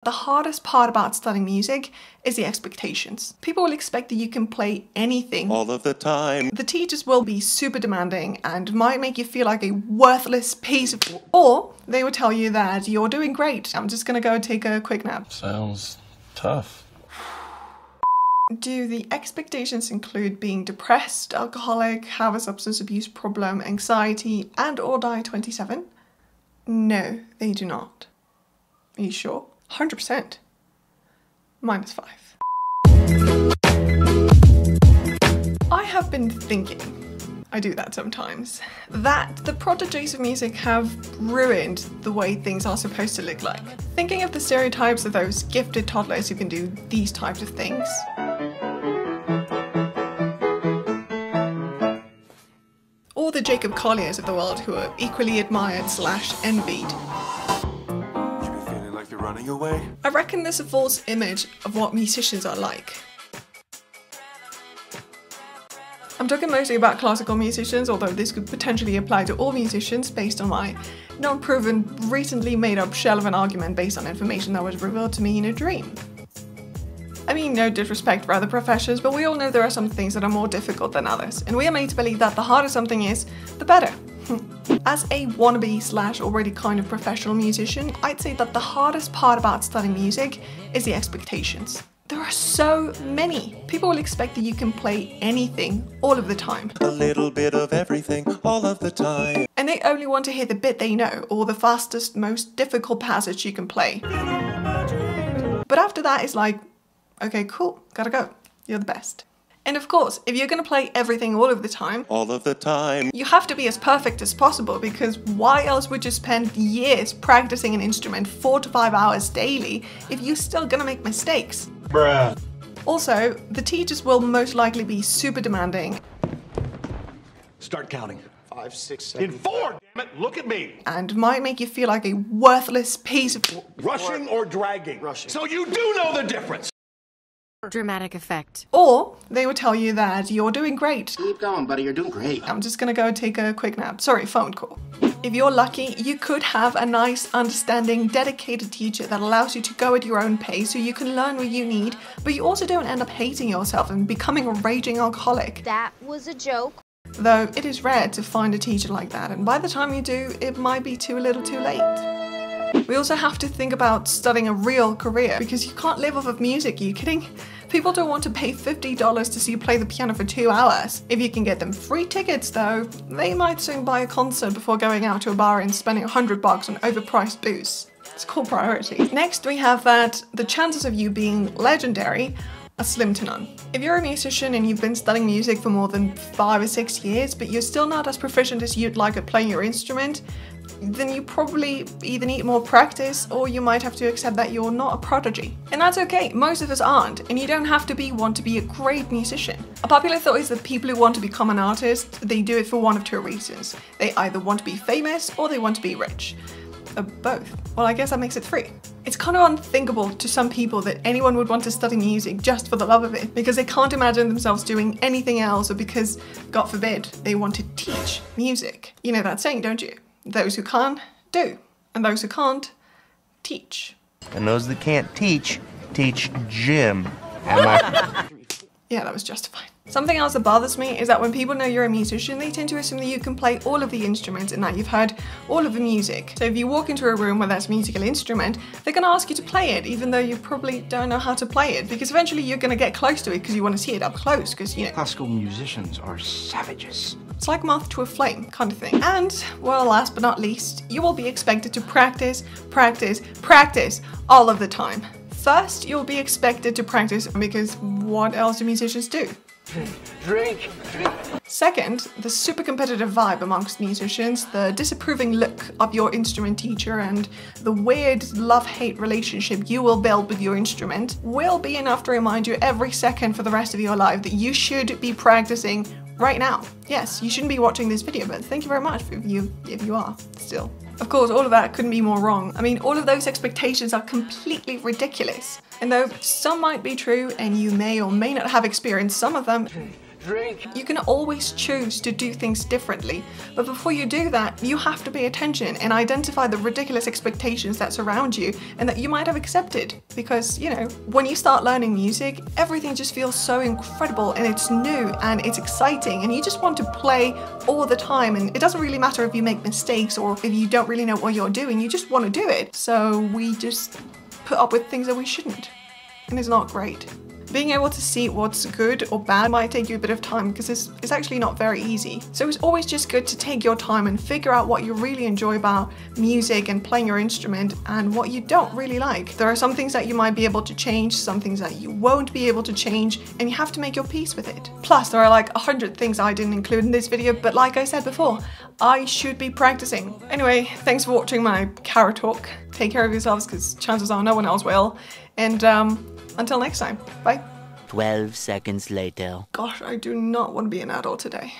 The hardest part about studying music is the expectations. People will expect that you can play anything all of the time. The teachers will be super demanding and might make you feel like a worthless piece of... Or they will tell you that you're doing great. I'm just gonna go take a quick nap. Sounds tough. Do the expectations include being depressed, alcoholic, have a substance abuse problem, anxiety, and/or die 27? No, they do not. Are you sure? 100%. -5. I have been thinking, I do that sometimes, that the prodigies of music have ruined the way things are supposed to look like. Thinking of the stereotypes of those gifted toddlers who can do these types of things. Or the Jacob Colliers of the world who are equally admired / envied. Running away. I reckon there's a false image of what musicians are like. I'm talking mostly about classical musicians, although this could potentially apply to all musicians based on my non-proven, recently made up shell of an argument based on information that was revealed to me in a dream. I mean, no disrespect for other professions, but we all know there are some things that are more difficult than others, and we are made to believe that the harder something is, the better. As a wannabe / already kind of professional musician, I'd say that the hardest part about studying music is the expectations. There are so many. People will expect that you can play anything all of the time. A little bit of everything all of the time. And they only want to hear the bit they know or the fastest, most difficult passage you can play. But after that it's like, okay, cool, gotta go. You're the best. And of course, if you're gonna play everything all of the time, you have to be as perfect as possible, because why else would you spend years practicing an instrument 4 to 5 hours daily if you're still gonna make mistakes? Bruh. Also, the teachers will most likely be super demanding. Start counting. 5, 6, 7. In 4, damn it, look at me. And might make you feel like a worthless piece of... Rushing or dragging? Rushing. So you do know the difference. Dramatic effect. Or they will tell you that you're doing great. Keep going, buddy, you're doing great. I'm just gonna go take a quick nap. Sorry, phone call. If you're lucky, you could have a nice, understanding, dedicated teacher that allows you to go at your own pace so you can learn what you need, but you also don't end up hating yourself and becoming a raging alcoholic. That was a joke. Though it is rare to find a teacher like that, and by the time you do, it might be too little too late. We also have to think about studying a real career, because you can't live off of music, are you kidding? People don't want to pay $50 to see you play the piano for 2 hours. If you can get them free tickets though, they might soon buy a concert before going out to a bar and spending $100 on overpriced booze. It's called priorities. Next we have that the chances of you being legendary are slim to none. If you're a musician and you've been studying music for more than 5 or 6 years, but you're still not as proficient as you'd like at playing your instrument, then you probably either need more practice or you might have to accept that you're not a prodigy. And that's okay, most of us aren't, and you don't have to want to be a great musician. A popular thought is that people who want to become an artist, they do it for one of 2 reasons. They either want to be famous or they want to be rich. Both. Well, I guess that makes it 3. It's kind of unthinkable to some people that anyone would want to study music just for the love of it, because they can't imagine themselves doing anything else, or because, God forbid, they want to teach music. You know that saying, don't you? Those who can, do. And those who can't, teach. And those that can't teach gym. Am I? Yeah, that was justified. Something else that bothers me is that when people know you're a musician, they tend to assume that you can play all of the instruments and that you've heard all of the music. So if you walk into a room where there's a musical instrument, they're gonna ask you to play it, even though you probably don't know how to play it, because eventually you're gonna get close to it because you want to see it up close, because, you know, Classical musicians are savages. it's like moth to a flame kind of thing. And, well, last but not least, you will be expected to practice all of the time. First, you'll be expected to practice because what else do musicians do? Drink. Second, the super competitive vibe amongst musicians, the disapproving look of your instrument teacher, and the weird love-hate relationship you will build with your instrument will be enough to remind you every second for the rest of your life that you should be practicing right now. Yes, you shouldn't be watching this video, but thank you very much if you are still. Of course, all of that couldn't be more wrong. I mean, all of those expectations are completely ridiculous. And though some might be true, and you may or may not have experienced some of them, Drink. You can always choose to do things differently, but before you do that, you have to pay attention and identify the ridiculous expectations that surround you and that you might have accepted. Because, you know, when you start learning music, everything just feels so incredible and it's new and it's exciting and you just want to play all the time, and it doesn't really matter if you make mistakes or if you don't really know what you're doing, you just want to do it. So we just put up with things that we shouldn't, and it's not great. Being able to see what's good or bad might take you a bit of time because it's actually not very easy. So it's always just good to take your time and figure out what you really enjoy about music and playing your instrument and what you don't really like. There are some things that you might be able to change, some things that you won't be able to change, and you have to make your peace with it. Plus, there are like 100 things I didn't include in this video, but like I said before, I should be practicing. Anyway, thanks for watching my carrot talk. Take care of yourselves because chances are no one else will. And until next time, bye. 12 seconds later. Gosh, I do not want to be an adult today.